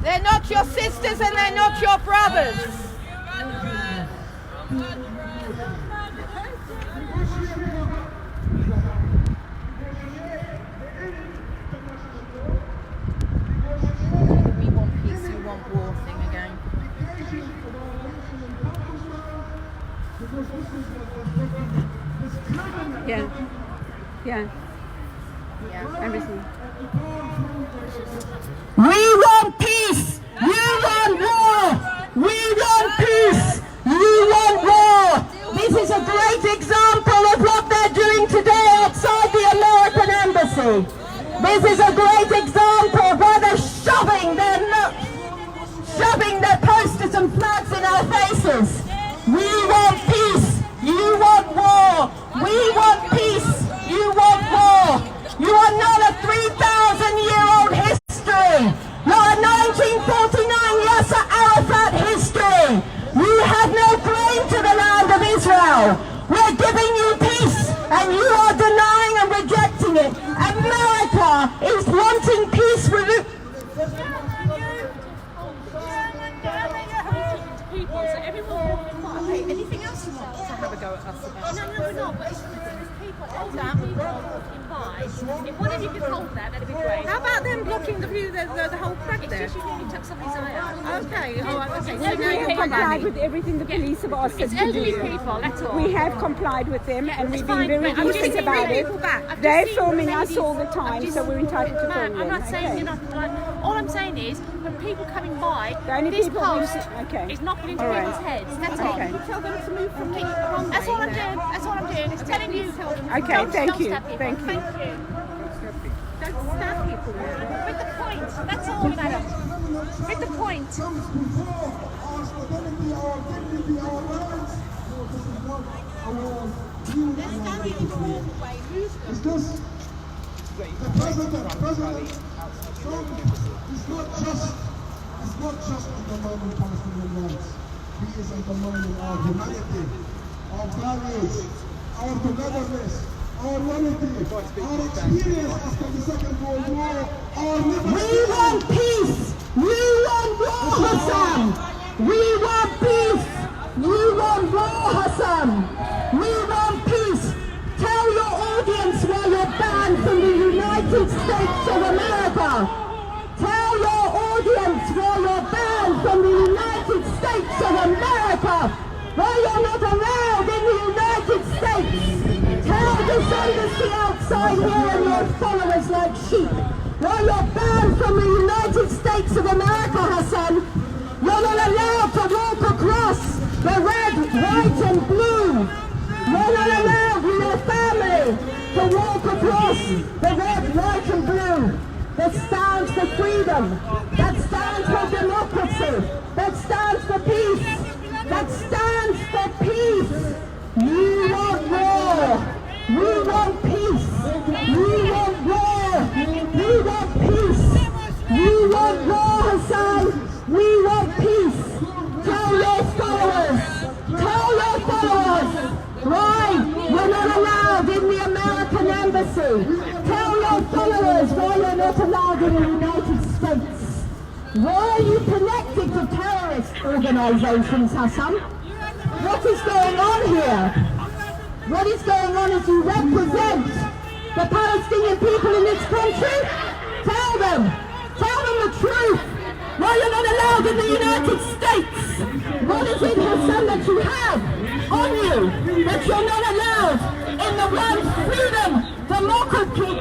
They're not your sisters and they're not your brothers. We want peace, you want war thing again. Yeah. Everything. We want peace. You want war. We want peace. You want war. This is a great example of what they're doing today outside the American embassy. This is a great example of why they're shoving their posters and flags in our faces. We want peace. You want war. We want peace. You want war. You are not a 3,000-year-old history, not a 1949 Yasser Arafat history. You have no claim to the land of Israel. We're giving you peace, and you are denying and rejecting it. America is wanting peace with you. Anything else you want to have a go at us about? No, we're not. But it's people, elderly people walking by. If one of you could hold that, that'd be great. How about them blocking the whole flag It's there? just you nearly took somebody's eye out. Okay, okay. So we have complied with everything the police have asked us It's to elderly do. people, that's all. We have complied with them and we've been fine, very but I'm just decent saying about bring it. people back. I've just They're seen filming us ladies- all the time, so we're entitled to film them. I'm not saying Okay. you're not. Like, all I'm saying is, when people coming by, The only this people post okay. is knocking into All right. people's heads. That's Okay. all. Tell them to move from the wrong That's way all I'm now. doing. That's all I'm doing. It's telling you. Okay, don't thank you. stab people. Thank you. Thank you. Don't stab people now. With the point. That's all, madam. With the point. Is this the president? It's not just undermining Palestinian rights. He is undermining our humanity, our values, our togetherness, our unity, our experience after the Second World War, our liberty. We want peace. You want war, Hussam. We want peace. You want war, Hussam. We want peace. Tell your audience why you're banned from the United States of America. Tell your audience why you're banned from the United States of America. Why you're not allowed in the United States. Tell this embassy outside here and your followers like sheep. Why you're banned from the United States of America, Hassan. You're not allowed to walk across the red, white and blue. You're not allowed with your family to walk across the red, white and blue. That stands for freedom. That stands for democracy. That stands for peace. That stands for peace. You want war. We want peace. We want war. We want peace. You want war, Hassan. We want peace. Tell your followers. Tell your followers. Why you're not allowed in the American embassy. Tell your followers why you're not allowed in the United States. Why are you connected to terrorist organizations, Hassan? What is going on here? What is going on is you represent the Palestinian people in this country. Tell them the truth. Why you're not allowed in the United States. What is it, Hassan, that you have on you that you're not allowed in the one freedom,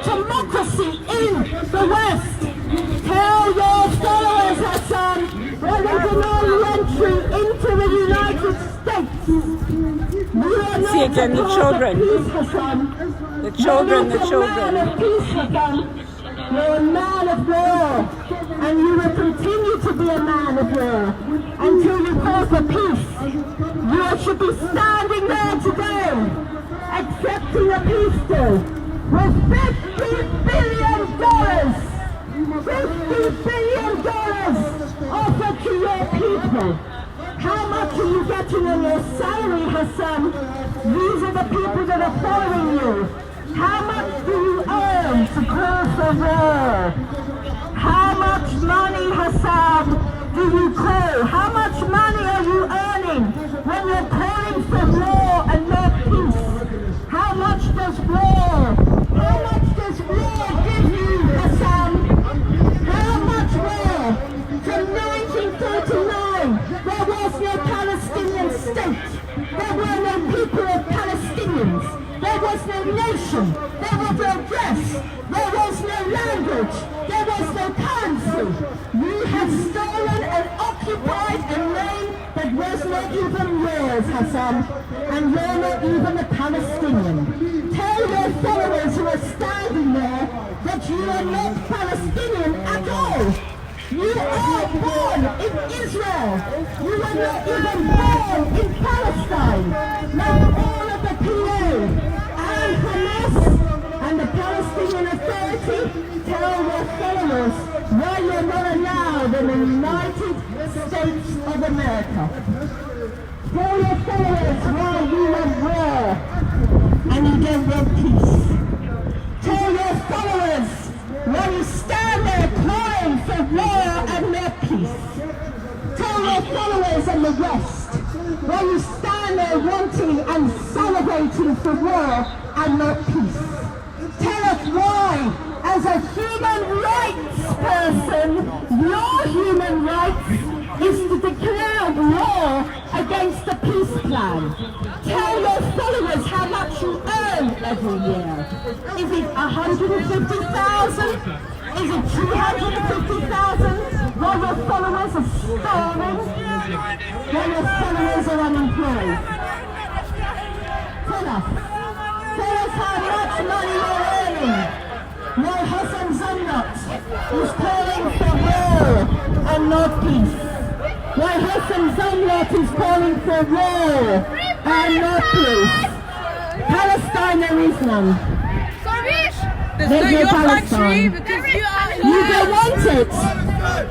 democracy in the West? Tell your followers, Hassan, why they deny you entry into the United States. You are not See again, the children. Peace, Hassan. The children, the You're not a man children. of peace, Hassan. You're a man of war, and you will continue to be a man of war until you call for peace. You should be standing there today, accepting a peace deal with $50 billion, $50 billion offered to your people. How much are you getting on your salary, Hassan? These are the people that are following you. How much do you earn to call for war? How much money do you call? How much money are you earning when you're calling for war and not peace? How much does war give you, Hussam? How much war? From 1949, there was no Palestinian state. There were no people of Palestinians. There was no nation. There was no dress. There was no language. There was no currency. You have stolen and occupied a land that was not even yours, Hussam. And you're not even a Palestinian. Tell your followers who are standing there that you are not Palestinian at all. You are born in Israel. You were not even born in Palestine. Like all of the PA and Hamas and the Palestinian Authority, tell your followers why you're not allowed in the United States of America. Tell your followers why you want war and you don't want peace. Tell your followers why you stand there crying for war and not peace. Tell your followers in the West why you stand there wanting and celebrating for war and not peace. Tell us why, as a human rights person, your human rights is to declare war against the peace plan. Tell your followers how much you earn every year. Is it 150,000? Is it 250,000? While your followers are starving? While your followers are unemployed? Tell us how much money you're earning. While Hussam Zomlot is calling for war and not peace. While Hussam Zomlot is calling for war and not peace. Palestine there is none. There's no Palestine. You don't want it.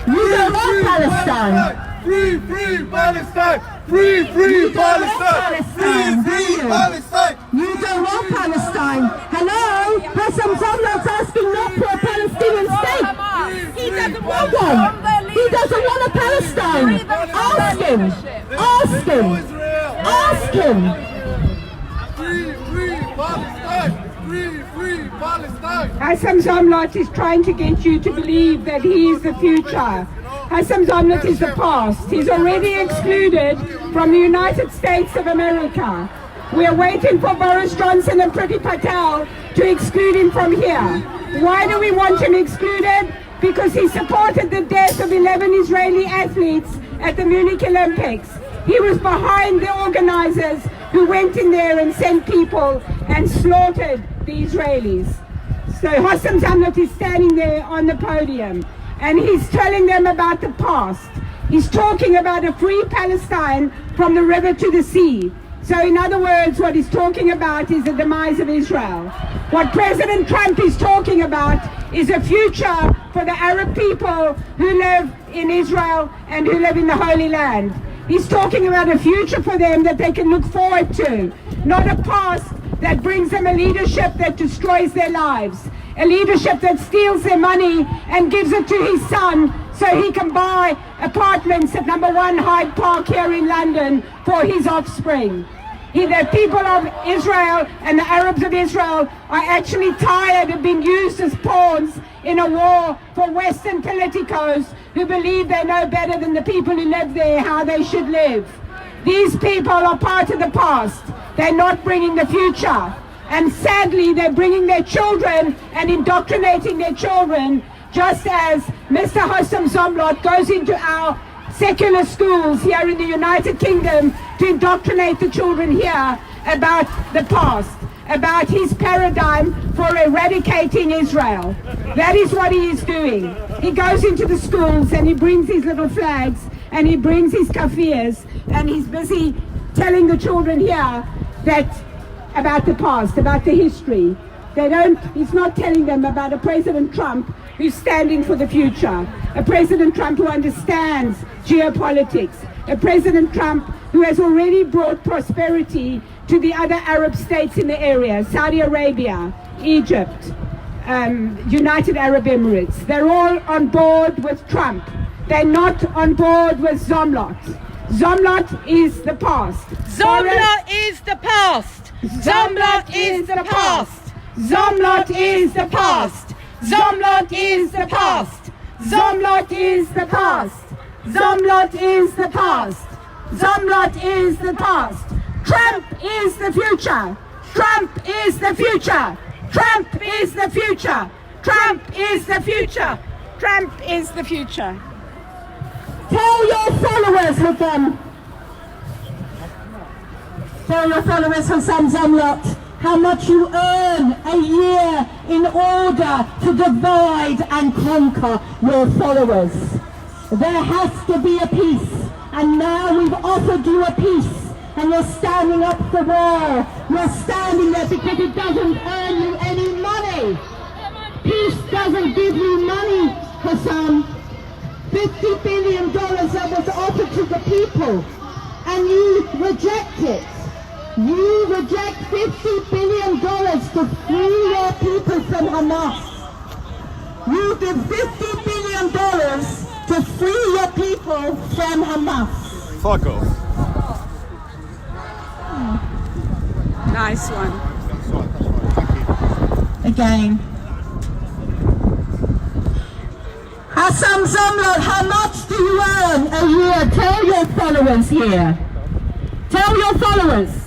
You don't want Palestine. Free, free Palestine! Free, free Palestine! Free, free Palestine! You don't want Palestine. Hello? Hussam Zomlot's asking not for a Palestinian state. He doesn't want one. He doesn't want a Palestine. Ask him. Ask him. Ask him. Free, free Palestine! Free, free Palestine! Hussam Zomlot is trying to get you to believe that he is the future. Hussam Zomlot is the past. He's already excluded from the United States of America. We are waiting for Boris Johnson and Priti Patel to exclude him from here. Why do we want him excluded? Because he supported the death of 11 Israeli athletes at the Munich Olympics. He was behind the organizers who went in there and sent people and slaughtered the Israelis. So Hussam Zomlot is standing there on the podium and he's telling them about the past. He's talking about a free Palestine from the river to the sea. So in other words, what he's talking about is the demise of Israel. What President Trump is talking about is a future for the Arab people who live in Israel and who live in the Holy Land. He's talking about a future for them that they can look forward to, not a past that brings them a leadership that destroys their lives, a leadership that steals their money and gives it to his son so he can buy apartments at number 1 Hyde Park here in London for his offspring. The people of Israel and the Arabs of Israel are actually tired of being used as pawns in a war for Western politicos who believe they know better than the people who live there how they should live. These people are part of the past. They're not bringing the future. And sadly, they're bringing their children and indoctrinating their children, just as Mr. Hussam Zomlot goes into our secular schools here in the United Kingdom to indoctrinate the children here about the past, about his paradigm for eradicating Israel. That is what he is doing. He goes into the schools and he brings his little flags and he brings his kafirs and he's busy telling the children here that about the past, about the history. He's not telling them about a President Trump who's standing for the future, a President Trump who understands geopolitics, a President Trump who has already brought prosperity to the other Arab states in the area, Saudi Arabia, Egypt, United Arab Emirates. They're all on board with Trump. They're not on board with Zomlot. Zomlot is the past. Zomlot is the past. Zomlot is the past. Zomlot is the past. Zomlot is the past. Zomlot is the past. Zomlot is the past. Zomlot is the past. Trump is the future. Trump is the future. Trump is the future. Trump is the future. Trump is the future. Tell your followers, Hussam. Tell your followers, Hussam Zomlot, how much you earn a year in order to divide and conquer your followers. There has to be a peace, and now we've offered you a peace, and you're standing up for war. You're standing there because it doesn't earn you any money. Peace doesn't give you money, Hussam. $50 billion that was offered to the people, and you reject it. You reject $50 billion to free your people from Hamas. You give $50 billion to free your people from Hamas. Fuck off. Nice one. Again. Hussam Zomlot, how much do you earn a year? Tell your followers here. Tell your followers.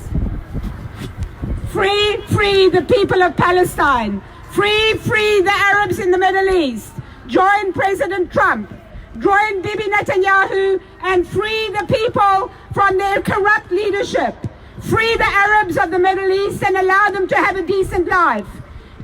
Free the people of Palestine. Free the Arabs in the Middle East. Join President Trump. Join Bibi Netanyahu and free the people from their corrupt leadership. Free the Arabs of the Middle East and allow them to have a decent life.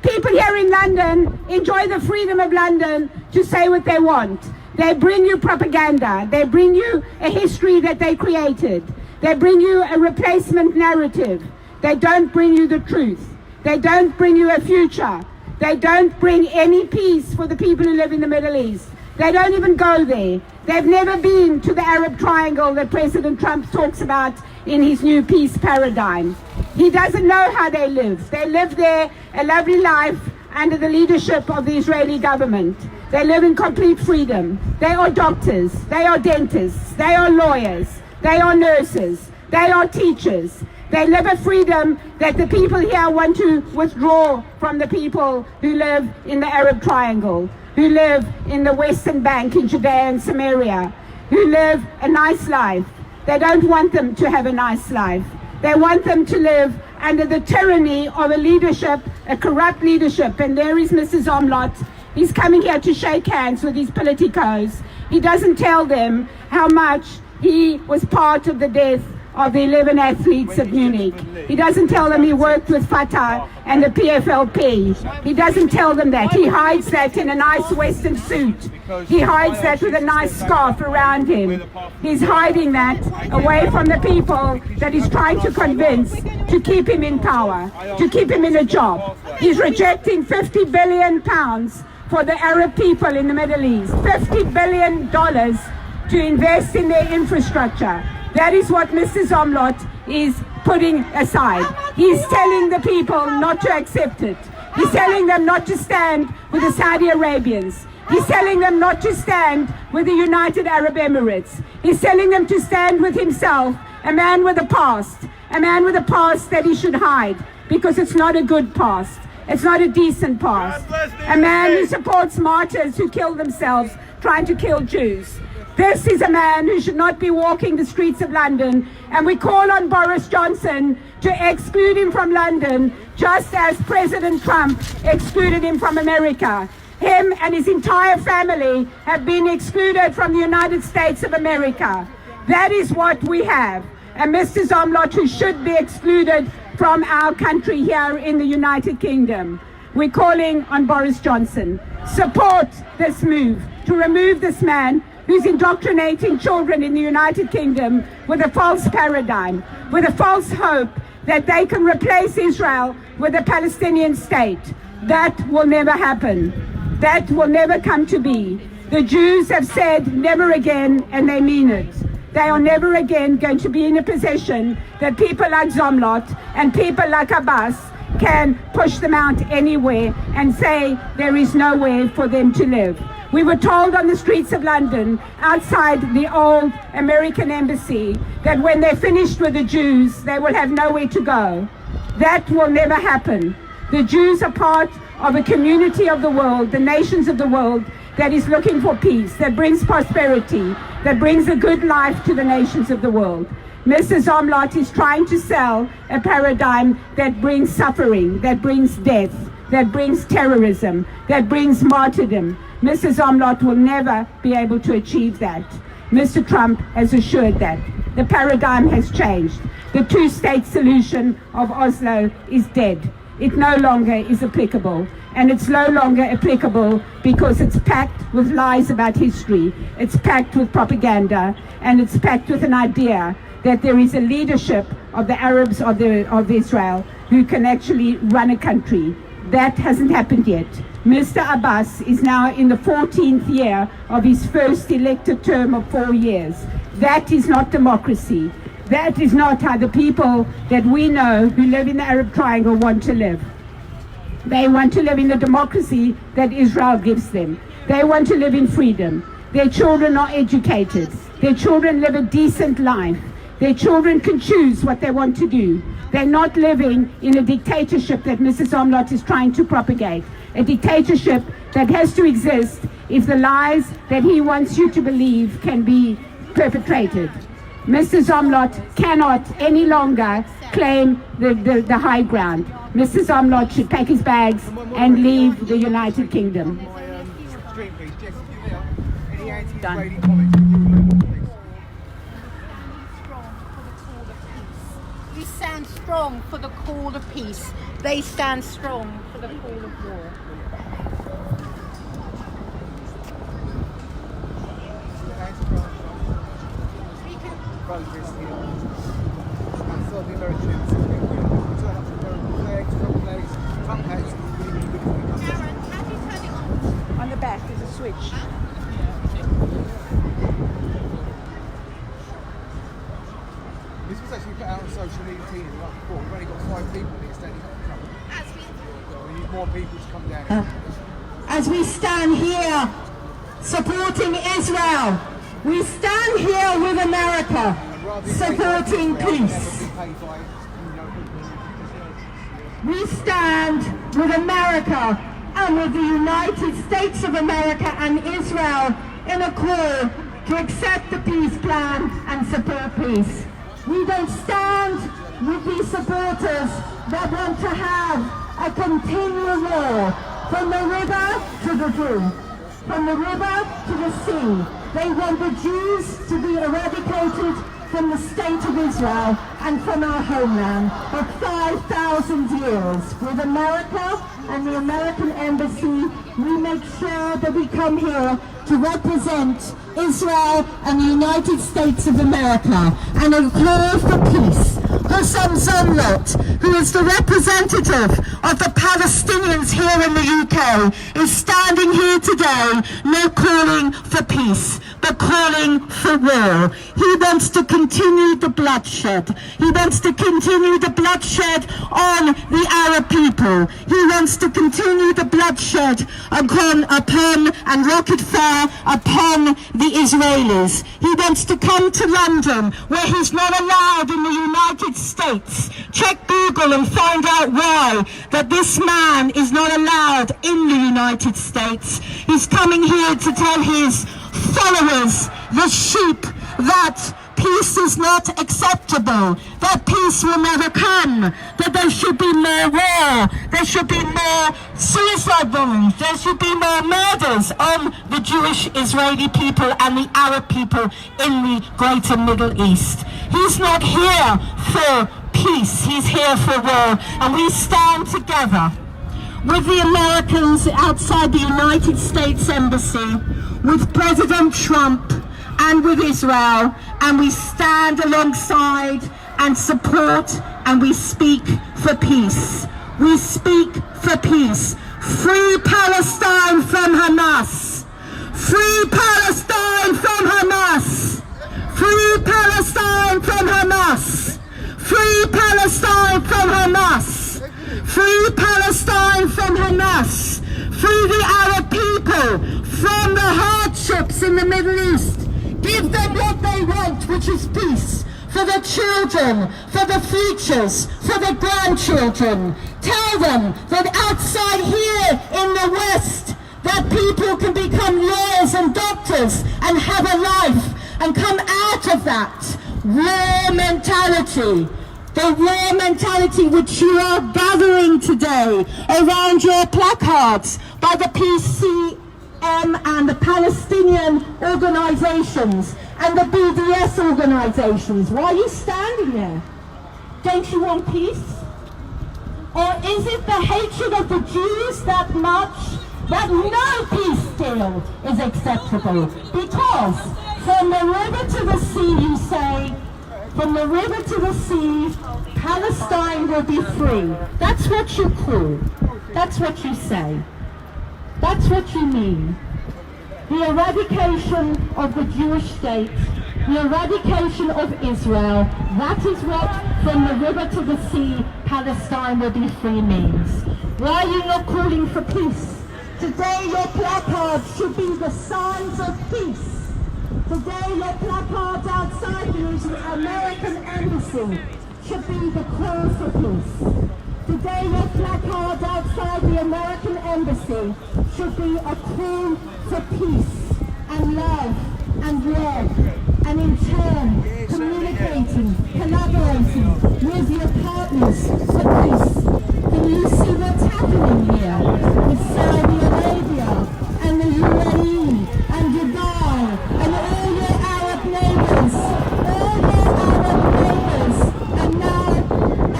People here in London enjoy the freedom of London to say what they want. They bring you propaganda. They bring you a history that they created. They bring you a replacement narrative. They don't bring you the truth. They don't bring you a future. They don't bring any peace for the people who live in the Middle East. They don't even go there. They've never been to the Arab Triangle that President Trump talks about in his new peace paradigm. He doesn't know how they live. They live there a lovely life under the leadership of the Israeli government. They live in complete freedom. They are doctors. They are dentists. They are lawyers. They are nurses. They are teachers. They live a freedom that the people here want to withdraw from the people who live in the Arab Triangle, who live in the Western Bank in Judea and Samaria, who live a nice life. They don't want them to have a nice life. They want them to live under the tyranny of a leadership, a corrupt leadership. And there is Mr. Zomlot. He's coming here to shake hands with these politicos. He doesn't tell them how much he was part of the death of the 11 athletes of Munich. He doesn't tell them he worked with Fatah and the PFLP. He doesn't tell them that. He hides that in a nice Western suit. He hides that with a nice scarf around him. He's hiding that away from the people that he's trying to convince to keep him in power, to keep him in a job. He's rejecting £50 billion for the Arab people in the Middle East. $50 billion to invest in their infrastructure. That is what Mr. Zomlot is putting aside. He's telling the people not to accept it. He's telling them not to stand with the Saudi Arabians. He's telling them not to stand with the United Arab Emirates. He's telling them to stand with himself, a man with a past that he should hide, because it's not a good past. It's not a decent past. A man who supports martyrs who kill themselves trying to kill Jews. This is a man who should not be walking the streets of London, and we call on Boris Johnson to exclude him from London, just as President Trump excluded him from America. Him and his entire family have been excluded from the United States of America. That is what we have. And Mr. Zomlot, who should be excluded from our country here in the United Kingdom. We're calling on Boris Johnson. Support this move to remove this man who's indoctrinating children in the United Kingdom with a false paradigm, with a false hope that they can replace Israel with a Palestinian state. That will never happen. That will never come to be. The Jews have said never again, and they mean it. They are never again going to be in a position that people like Zomlot and people like Abbas can push them out anywhere and say there is nowhere for them to live. We were told on the streets of London, outside the old American embassy, that when they're finished with the Jews, they will have nowhere to go. That will never happen. The Jews are part of a community of the world, the nations of the world, that is looking for peace, that brings prosperity, that brings a good life to the nations of the world. Mr. Zomlot is trying to sell a paradigm that brings suffering, that brings death, that brings terrorism, that brings martyrdom. Mr. Zomlot will never be able to achieve that. Mr. Trump has assured that. The paradigm has changed. The two-state solution of Oslo is dead. It no longer is applicable. And it's no longer applicable because it's packed with lies about history. It's packed with propaganda. And it's packed with an idea that there is a leadership of the Arabs of Israel who can actually run a country. That hasn't happened yet. Mr. Abbas is now in the 14th year of his first elected term of 4 years. That is not democracy. That is not how the people that we know who live in the Arab Triangle want to live. They want to live in the democracy that Israel gives them. They want to live in freedom. Their children are educated. Their children live a decent life. Their children can choose what they want to do. They're not living in a dictatorship that Mr. Zomlot is trying to propagate. A dictatorship that has to exist if the lies that he wants you to believe can be perpetrated. Mr. Zomlot cannot any longer claim the high ground. Mr. Zomlot should pack his bags and leave the United Kingdom. Done. We stand strong for the call of peace. They stand strong for the call of war. On the back there's a switch. This was actually put out on social media like before. We've only got 5 people here standing up for Trump. We need more people to come down. As we stand here supporting Israel, we stand here with America supporting peace. We stand with America and with the United States of America and Israel in a call to accept the peace plan and support peace. We don't stand with these supporters that want to have a continual war from the river to the Jew, from the river to the sea. They want the Jews to be eradicated from the state of Israel and from our homeland for 5,000 years. With America and the American Embassy, we make sure that we come here to represent Israel and the United States of America and a call for peace. Hussam Zomlot, who is the representative of the Palestinians here in the UK, is standing here today not calling for peace, but calling for war. He wants to continue the bloodshed. He wants to continue the bloodshed on the Arab people. He wants to continue the bloodshed upon and rocket fire upon the Israelis. He wants to come to London, where he's not allowed in the United States. Check Google and find out why that this man is not allowed in the United States. He's coming here to tell his followers, the sheep, that peace is not acceptable, that peace will never come, that there should be more war, there should be more suicide bombings, there should be more murders on the Jewish Israeli people and the Arab people in the greater Middle East. He's not here for peace, he's here for war, and we stand together with the Americans outside the United States Embassy, with President Trump and with Israel, and we stand alongside and support and we speak for peace. We speak for peace. Free Palestine from Hamas! Free Palestine from Hamas! Free Palestine from Hamas! Free Palestine from Hamas! Free Palestine from Hamas. Free the Arab people from the hardships in the Middle East. Give them what they want, which is peace. For the children, for the futures, for the grandchildren. Tell them that outside here in the West, that people can become lawyers and doctors and have a life and come out of that war mentality. The war mentality which you are gathering today around your placards by the PCM and the Palestinian organizations and the BDS organizations. Why are you standing there? Don't you want peace? Or is it the hatred of the Jews that much that no peace deal is acceptable? Because from the river to the sea, you say, from the river to the sea, Palestine will be free. That's what you call. That's what you say. That's what you mean. The eradication of the Jewish state, the eradication of Israel, that is what from the river to the sea, Palestine will be free means. Why are you not calling for peace? Today your placards should be the signs of peace. Today your placards outside the American embassy should be the call for peace. Today your placards outside the American embassy should be a call for peace and love and love, and in turn communicating, collaborating with your partners for peace. Can you see what's happening here with Saudi Arabia and the UAE and Dubai and all your Arab neighbors, and now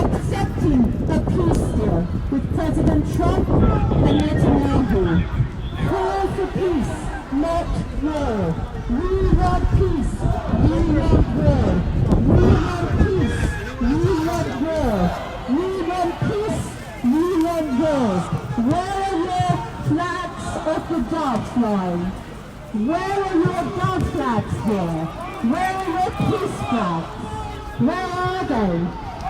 accepting a peace deal with President Trump and Netanyahu. Call for peace, not war. We want peace, we want war. We want peace, we want war. We want peace, we want war. Where are your flags of the Dutch line? Where are your Dutch flags here? Where are your peace flags? Where are they?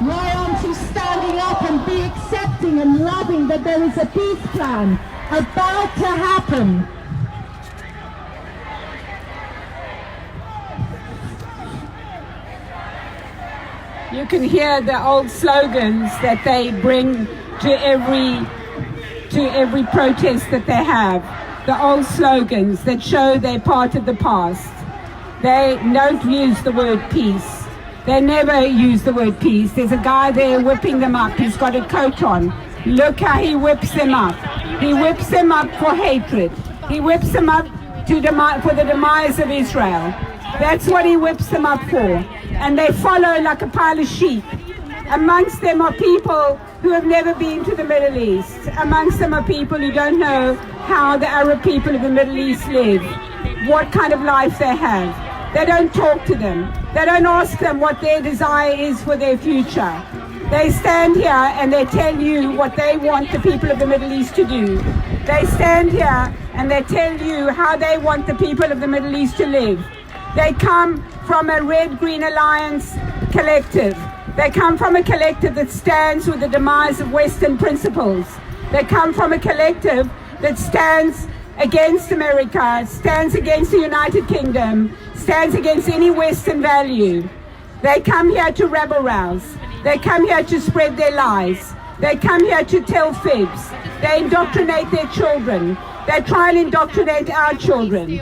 Why aren't you standing up and be accepting and loving that there is a peace plan about to happen? You can hear the old slogans that they bring to every protest that they have. The old slogans that show they're part of the past. They don't use the word peace. They never use the word peace. There's a guy there whipping them up. He's got a coat on. Look how he whips them up. He whips them up for hatred. He whips them up for the demise of Israel. That's what he whips them up for. And they follow like a pile of sheep. Amongst them are people who have never been to the Middle East. Amongst them are people who don't know how the Arab people of the Middle East live, what kind of life they have. They don't talk to them. They don't ask them what their desire is for their future. They stand here and they tell you what they want the people of the Middle East to do. They stand here and they tell you how they want the people of the Middle East to live. They come from a Red-Green Alliance collective. They come from a collective that stands with the demise of Western principles. They come from a collective that stands against America, stands against the United Kingdom, stands against any Western value. They come here to rabble-rouse. They come here to spread their lies. They come here to tell fibs. They indoctrinate their children. They try and indoctrinate our children.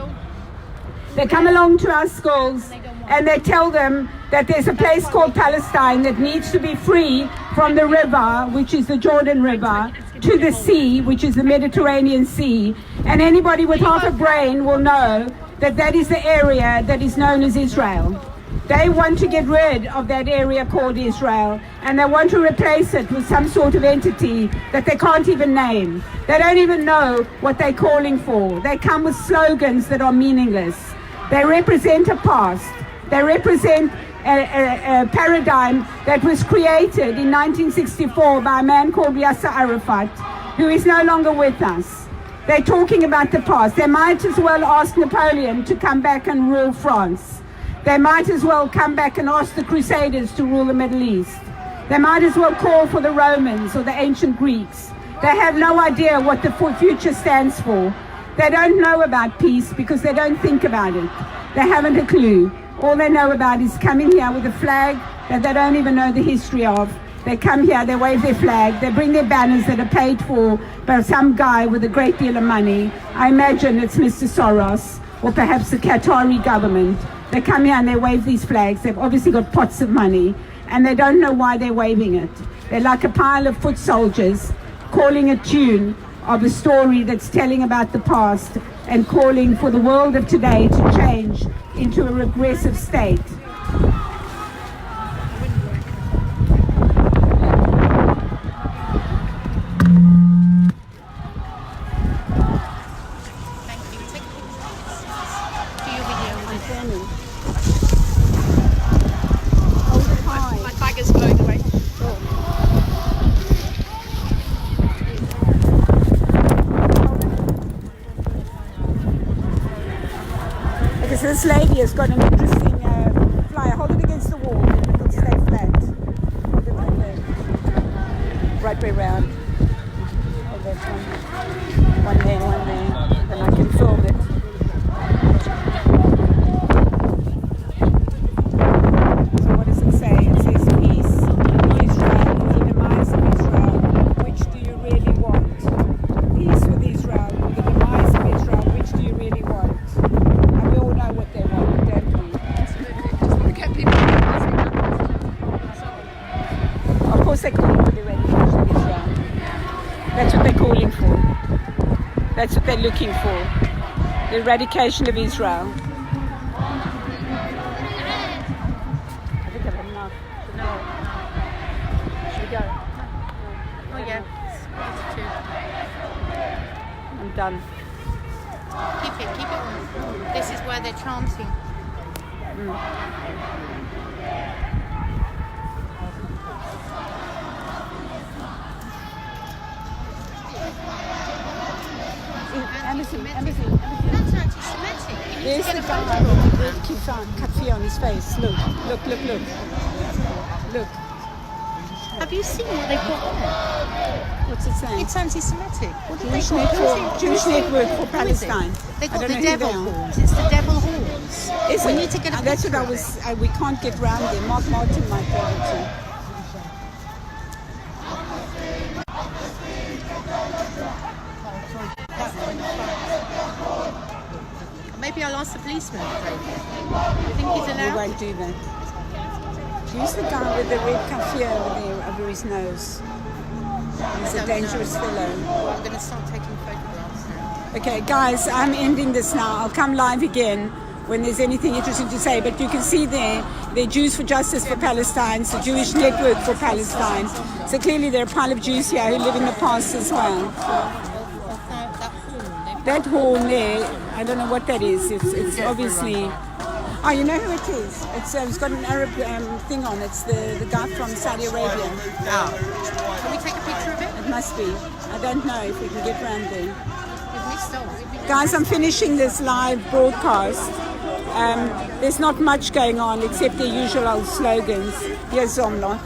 They come along to our schools and they tell them that there's a place called Palestine that needs to be free from the river, which is the Jordan River, to the sea, which is the Mediterranean Sea. And anybody with half a brain will know that that is the area that is known as Israel. They want to get rid of that area called Israel, and they want to replace it with some sort of entity that they can't even name. They don't even know what they're calling for. They come with slogans that are meaningless. They represent a past. They represent a paradigm that was created in 1964 by a man called Yasser Arafat, who is no longer with us. They're talking about the past. They might as well ask Napoleon to come back and rule France. They might as well come back and ask the Crusaders to rule the Middle East. They might as well call for the Romans or the ancient Greeks. They have no idea what the future stands for. They don't know about peace because they don't think about it. They haven't a clue. All they know about is coming here with a flag that they don't even know the history of. They come here, they wave their flag, they bring their banners that are paid for by some guy with a great deal of money. I imagine it's Mr. Soros or perhaps the Qatari government. They come here and they wave these flags. They've obviously got pots of money and they don't know why they're waving it. They're like a pile of foot soldiers calling a tune of a story that's telling about the past and calling for the world of today to change into a regressive state. This lady has got an interesting flyer. Hold it against the wall and it'll stay flat. Hold it like that. Right way round. Oh, that's one there, and I can film it. So what does it say? It says peace, Israel, the demise of Israel. Which do you really want? Peace with Israel, the demise of Israel. Which do you really want? What they want, don't we? Of course they're calling for the eradication of Israel. That's what they're calling for. That's what they're looking for. The eradication of Israel. I think I've had enough. Should we go? Oh yeah, it's I'm done. keep it on. This is where they're chanting. Embassy. That's anti-Semitic. There's the guy with kafir on his face. Look. Have you seen what they've got there? What's it saying? It's anti-Semitic. What did Jewish they call Jewish Network for Palestine. They I got don't the know who devil they are. horns. It's the devil horns. Is We it? need to get a That's what picture I of was. it. We can't get round there. Mark Martin might be able to. Maybe I'll ask the policeman. You think he's We allowed? won't do that. Who's the guy with the red kafir over his nose? He's a dangerous fellow. I'm going to start taking photographs now. Okay, guys, I'm ending this now. I'll come live again when there's anything interesting to say. But you can see there, they're Jews for Justice for Palestine, it's the Jewish Network for Palestine. So clearly there are a pile of Jews here who live in the past as well. That hall there, I don't know what that is. It's obviously... Oh, you know who it is? It's got an Arab thing on. It's the guy from Saudi Arabia. Can we take a picture of it? It must be. I don't know if we can get round there. We've missed out. Guys, I'm finishing this live broadcast. There's not much going on except the usual old slogans. Here's Zomlot.